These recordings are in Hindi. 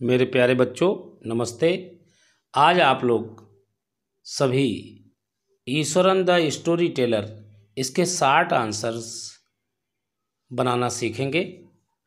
मेरे प्यारे बच्चों नमस्ते। आज आप लोग सभी ईश्वरन द स्टोरी टेलर इसके 60 आंसर्स बनाना सीखेंगे।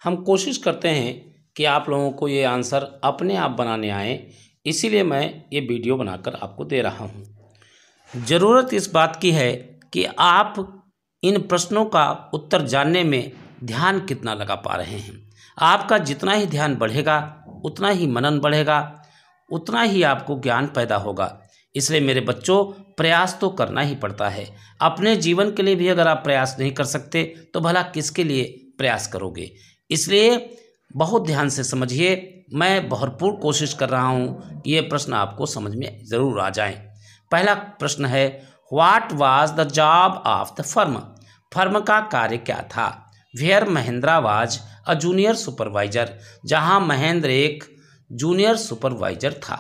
हम कोशिश करते हैं कि आप लोगों को ये आंसर अपने आप बनाने आए, इसीलिए मैं ये वीडियो बनाकर आपको दे रहा हूँ। ज़रूरत इस बात की है कि आप इन प्रश्नों का उत्तर जानने में ध्यान कितना लगा पा रहे हैं। आपका जितना ही ध्यान बढ़ेगा उतना ही मनन बढ़ेगा, उतना ही आपको ज्ञान पैदा होगा। इसलिए मेरे बच्चों, प्रयास तो करना ही पड़ता है। अपने जीवन के लिए भी अगर आप प्रयास नहीं कर सकते तो भला किसके लिए प्रयास करोगे। इसलिए बहुत ध्यान से समझिए। मैं भरपूर कोशिश कर रहा हूँ कि ये प्रश्न आपको समझ में ज़रूर आ जाएं। पहला प्रश्न है, what was the job of the firm. Firm का कार्य क्या था। Where Mahendra was a junior supervisor, जहां महेंद्र एक जूनियर सुपरवाइजर था।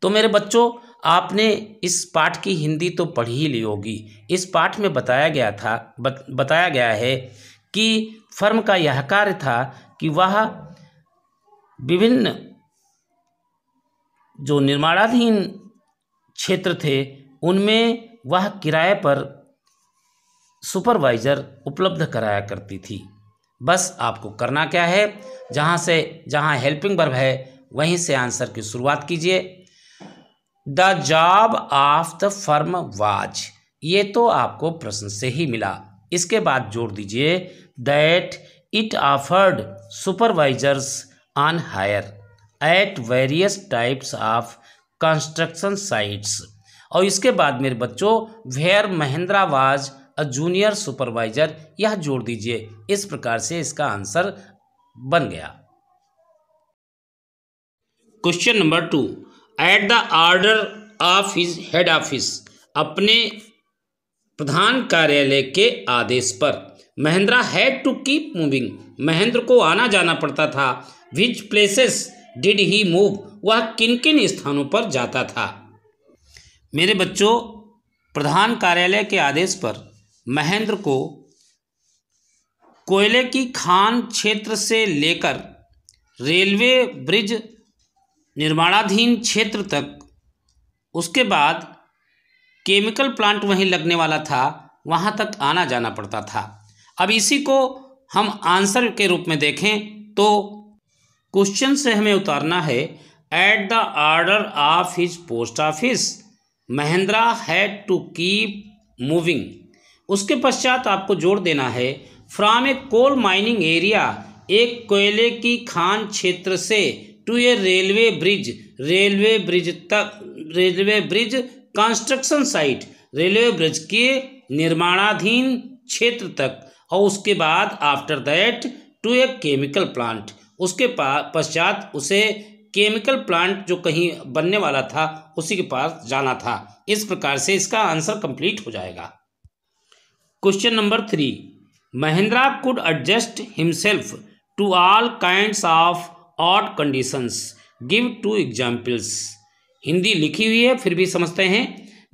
तो मेरे बच्चों, आपने इस पाठ की हिंदी तो पढ़ी ही ली होगी। इस पाठ में बताया गया है कि फर्म का यह कार्य था कि वह विभिन्न जो निर्माणाधीन क्षेत्र थे उनमें वह किराए पर सुपरवाइज़र उपलब्ध कराया करती थी। बस आपको करना क्या है, जहाँ हेल्पिंग वर्ब है वहीं से आंसर की शुरुआत कीजिए। The job of the firm was, ये तो आपको प्रश्न से ही मिला। इसके बाद जोड़ दीजिए that it offered supervisors on hire at various types of construction sites. और इसके बाद मेरे बच्चों, where Mahendra was a junior supervisor, यह जोड़ दीजिए। इस प्रकार से इसका आंसर बन गया। Question number 2, at the order of his head office, अपने प्रधान कार्यालय के आदेश पर Mahendra had to keep moving, Mahendra को आना जाना पड़ता था। Which places did he move, वह किन किन स्थानों पर जाता था। मेरे बच्चों, प्रधान कार्यालय के आदेश पर महेंद्र को कोयले की खान क्षेत्र से लेकर रेलवे ब्रिज निर्माणाधीन क्षेत्र तक, उसके बाद केमिकल प्लांट वहीं लगने वाला था, वहाँ तक आना जाना पड़ता था। अब इसी को हम आंसर के रूप में देखें तो क्वेश्चन से हमें उतारना है, at the order of his post office Mahendra had to keep moving. उसके पश्चात आपको जोड़ देना है, from a coal mining area, एक कोयले की खान क्षेत्र से, to a railway bridge construction site, railway bridge के निर्माणाधीन क्षेत्र तक, और उसके बाद after that to a chemical plant, उसके पश्चात उसे केमिकल प्लांट जो कहीं बनने वाला था उसी के पास जाना था। इस प्रकार से इसका आंसर कंप्लीट हो जाएगा। Question number 3, Mahendra could adjust himself to all kinds of odd conditions, give 2 examples. Hindi लिखी हुई है फिर भी समझते हैं।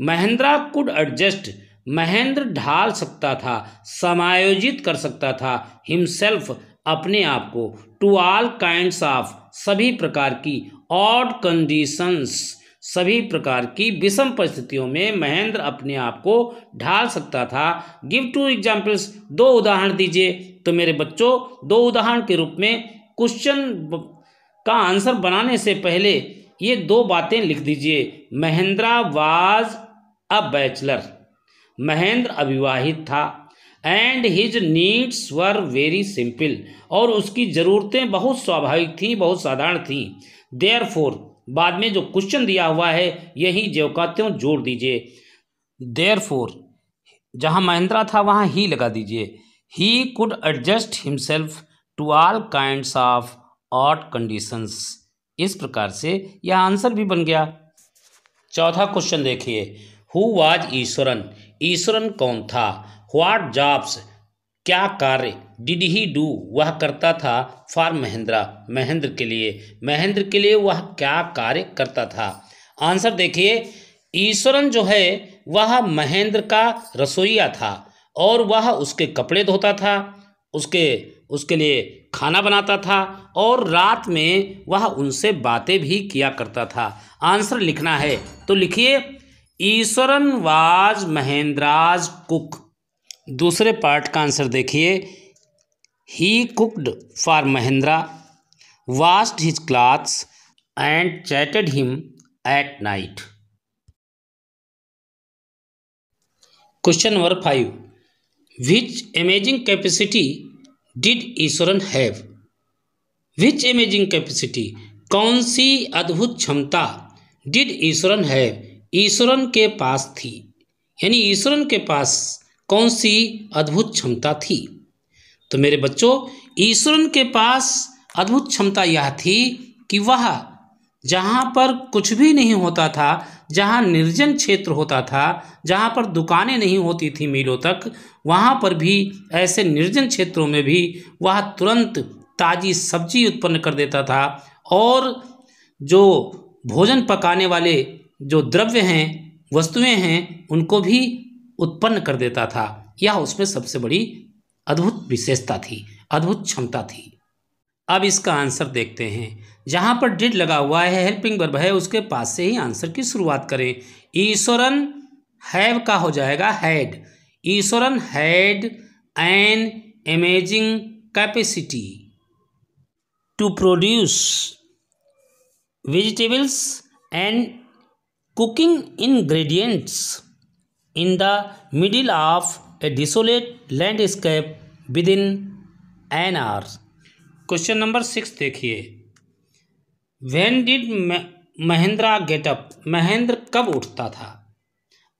महेंद्रा कुड एडजस्ट, महेंद्र ढाल सकता था, समायोजित कर सकता था, हिमसेल्फ अपने आप को, टू ऑल काइंड्स ऑफ सभी प्रकार की, ऑड कंडीशंस सभी प्रकार की विषम परिस्थितियों में महेंद्र अपने आप को ढाल सकता था। गिव 2 एग्जाम्पल्स, 2 उदाहरण दीजिए। तो मेरे बच्चों, 2 उदाहरण के रूप में क्वेश्चन का आंसर बनाने से पहले ये 2 बातें लिख दीजिए। Mahindra was a bachelor, Mahendra अविवाहित था, and his needs were very simple, और उसकी ज़रूरतें बहुत स्वाभाविक थीं, बहुत साधारण थीं। देयरफॉर, बाद में जो क्वेश्चन दिया हुआ है यही ज्यों का त्यों जोड़ दीजिए। देयरफॉर, जहाँ महेंद्रा था वहाँ ही लगा दीजिए। He could adjust himself to all kinds of odd conditions. इस प्रकार से यह आंसर भी बन गया। चौथा क्वेश्चन देखिए, हु वाज ईश्वरन, ईश्वरन कौन था। व्हाट जॉब्स, क्या कार्य, डिड ही डू, वह करता था, फॉर महेंद्रा, महेंद्र के लिए वह क्या कार्य करता था। आंसर देखिए, ईश्वरन जो है वह महेंद्र का रसोइया था और वह उसके कपड़े धोता था, उसके लिए खाना बनाता था और रात में वह उनसे बातें भी किया करता था। आंसर लिखना है तो लिखिए, ईश्वरन वाज महेंद्राज कुक। दूसरे पार्ट का आंसर देखिए, he cooked for Mahendra, washed his clothes and chatted him at night. Question number 5. Which amazing capacity did Eswaran have? Which amazing capacity, कौन सी अद्भुत क्षमता did ईश्वरन have, ईश्वरन के पास थी, यानी ईश्वरन के पास कौन सी अद्भुत क्षमता थी। तो मेरे बच्चों, ईश्वरन के पास अद्भुत क्षमता यह थी कि वह जहाँ पर कुछ भी नहीं होता था, जहाँ निर्जन क्षेत्र होता था, जहाँ पर दुकानें नहीं होती थी मीलों तक, वहाँ पर भी, ऐसे निर्जन क्षेत्रों में भी वह तुरंत ताज़ी सब्जी उत्पन्न कर देता था और जो भोजन पकाने वाले जो द्रव्य हैं, वस्तुएं हैं, उनको भी उत्पन्न कर देता था। यह उसमें सबसे बड़ी अद्भुत विशेषता थी, अद्भुत क्षमता थी। अब इसका आंसर देखते हैं। जहाँ पर डिड लगा हुआ है, हेल्पिंग वर्ब है, उसके पास से ही आंसर की शुरुआत करें। ईश्वरन हैव का हो जाएगा had. Iswaran had an amazing capacity to produce vegetables and cooking ingredients in the middle of a desolate landscape within an hour. Question number 6 देखिए, when did Mahendra get up, Mahendra कब उठता था,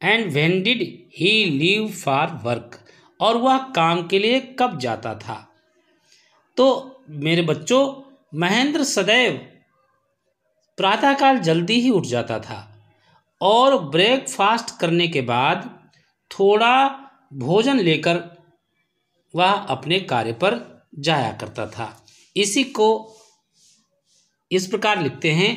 and when did he leave for work, और वह काम के लिए कब जाता था। तो मेरे बच्चों, महेंद्र सदैव प्रातःकाल जल्दी ही उठ जाता था और ब्रेकफास्ट करने के बाद थोड़ा भोजन लेकर वह अपने कार्य पर जाया करता था। इसी को इस प्रकार लिखते हैं।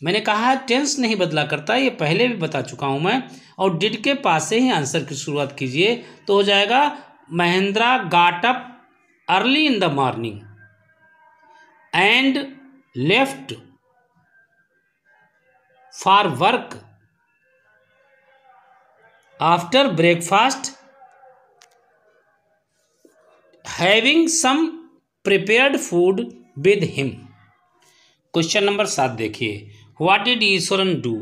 मैंने कहा है टेंस नहीं बदला करता, ये पहले भी बता चुका हूं मैं। और डिड के पास से ही आंसर की शुरुआत कीजिए तो हो जाएगा, Mahendra got up early in the morning and left for work after breakfast having some prepared food with him. Question number 7 देखिए, what did Iswaran do,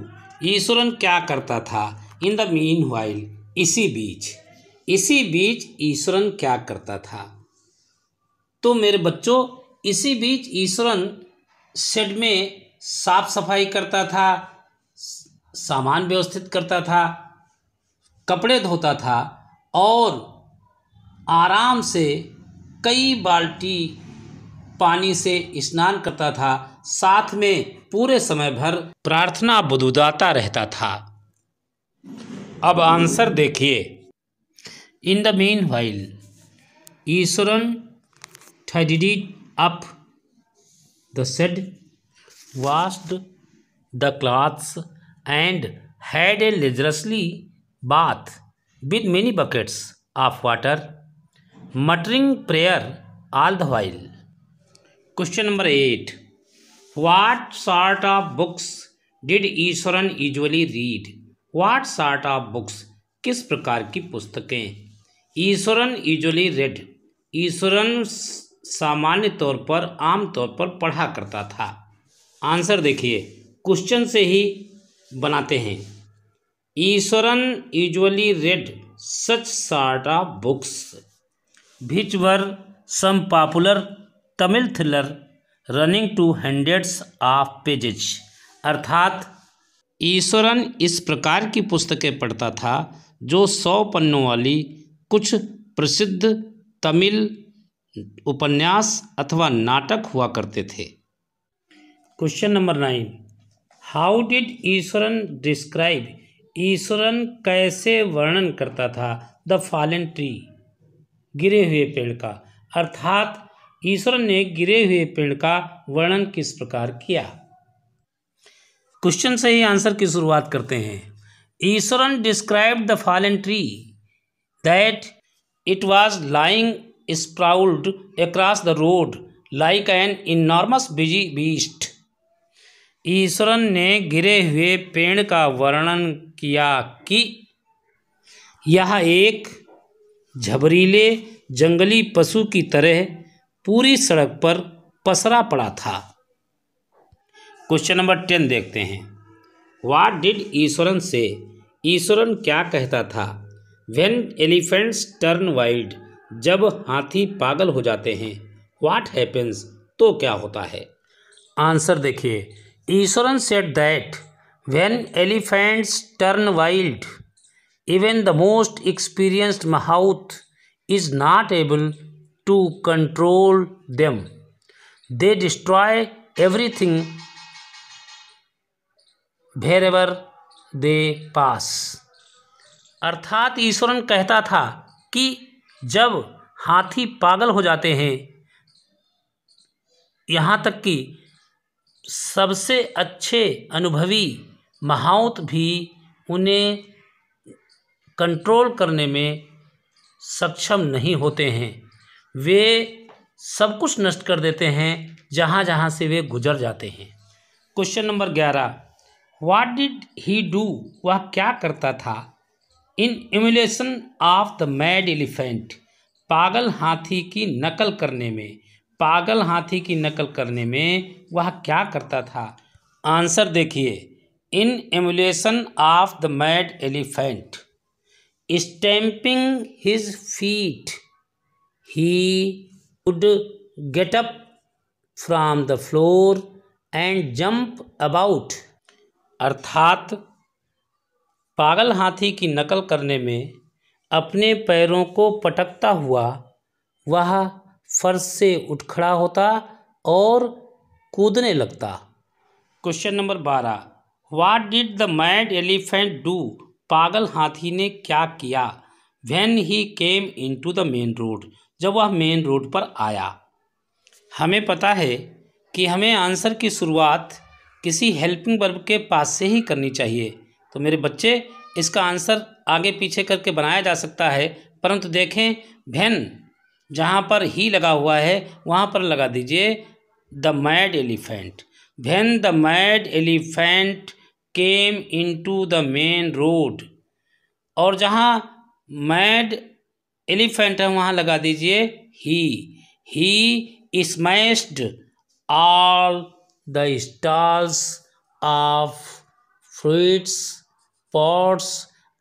Iswaran क्या करता था, इन द मीन वाइल, इसी बीच ईश्वरन क्या करता था। तो मेरे बच्चों, इसी बीच ईश्वरन शेड में साफ सफाई करता था, सामान व्यवस्थित करता था, कपड़े धोता था और आराम से कई बाल्टी पानी से स्नान करता था। साथ में पूरे समय भर प्रार्थना बुदबुदाता रहता था। अब आंसर देखिए, in the mean while Eswaran tidied up the shed, washed the clothes and had a leisurely bath with many buckets of water, muttering prayer all the while. Question number 8. What sort of books did Eswaran usually read? What sort of books, किस प्रकार की पुस्तकें ईश्वरन usually read, ईश्वरन सामान्य तौर पर, आम तौर पर पढ़ा करता था। आंसर देखिए, क्वेश्चन से ही बनाते हैं। Iswaran usually read such sort of books which were some popular Tamil thriller running to hundreds of pages. अर्थात ईश्वरन इस प्रकार की पुस्तकें पढ़ता था जो 100 पन्नों वाली कुछ प्रसिद्ध तमिल उपन्यास अथवा नाटक हुआ करते थे। Question number 9. How did Eswaran describe, Eswaran कैसे वर्णन करता था द फॉलन ट्री, गिरे हुए पेड़ का। अर्थात ईश्वरन ने गिरे हुए पेड़ का वर्णन किस प्रकार किया। क्वेश्चन से ही आंसर की शुरुआत करते हैं। Eswaran describe the fallen tree that it was lying sprawled across the road like an enormous busy beast. Eswaran ने गिरे हुए पेड़ का वर्णन किया कि यह एक झबरीले जंगली पशु की तरह पूरी सड़क पर पसरा पड़ा था। क्वेश्चन नंबर 10 देखते हैं। व्हाट डिड ईश्वरन से, ईश्वरन क्या कहता था? व्हेन एलिफेंट्स टर्न वाइल्ड, जब हाथी पागल हो जाते हैं। व्हाट हैपेंस, तो क्या होता है? आंसर देखिए, Iswaran said that when elephants turn wild even the most experienced mahout is not able to control them, they destroy everything wherever they pass। अर्थात ईश्वरन कहता था कि जब हाथी पागल हो जाते हैं, यहाँ तक कि सबसे अच्छे अनुभवी महाउत भी उन्हें कंट्रोल करने में सक्षम नहीं होते हैं। वे सब कुछ नष्ट कर देते हैं जहाँ जहाँ से वे गुजर जाते हैं। Question number 11। What did he do, वह क्या करता था? In emulation of the mad elephant, पागल हाथी की नकल करने में, पागल हाथी की नकल करने में वह क्या करता था? आंसर देखिए, in emulation of the mad elephant stamping his feet he would get up from the floor and jump about. अर्थात पागल हाथी की नकल करने में अपने पैरों को पटकता हुआ वह फर्श से उठ खड़ा होता और कूदने लगता। Question number 12। What did the mad elephant do, पागल हाथी ने क्या किया? When he came into the main road, जब वह मेन रोड पर आया। हमें पता है कि हमें आंसर की शुरुआत किसी हेल्पिंग वर्ब के पास से ही करनी चाहिए। तो मेरे बच्चे, इसका आंसर आगे पीछे करके बनाया जा सकता है, परंतु देखें व्हेन जहाँ पर ही लगा हुआ है वहाँ पर लगा दीजिए the mad elephant. When the mad elephant came into the main road, और जहाँ मैड एलिफेंट है वहाँ लगा दीजिए he smashed all the stalls of fruits pots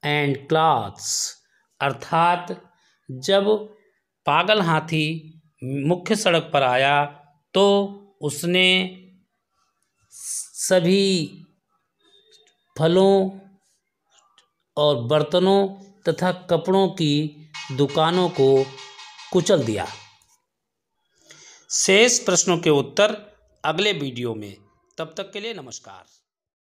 and clothes. अर्थात जब पागल हाथी मुख्य सड़क पर आया तो उसने सभी फलों और बर्तनों तथा कपड़ों की दुकानों को कुचल दिया। शेष प्रश्नों के उत्तर अगले वीडियो में। तब तक के लिए नमस्कार।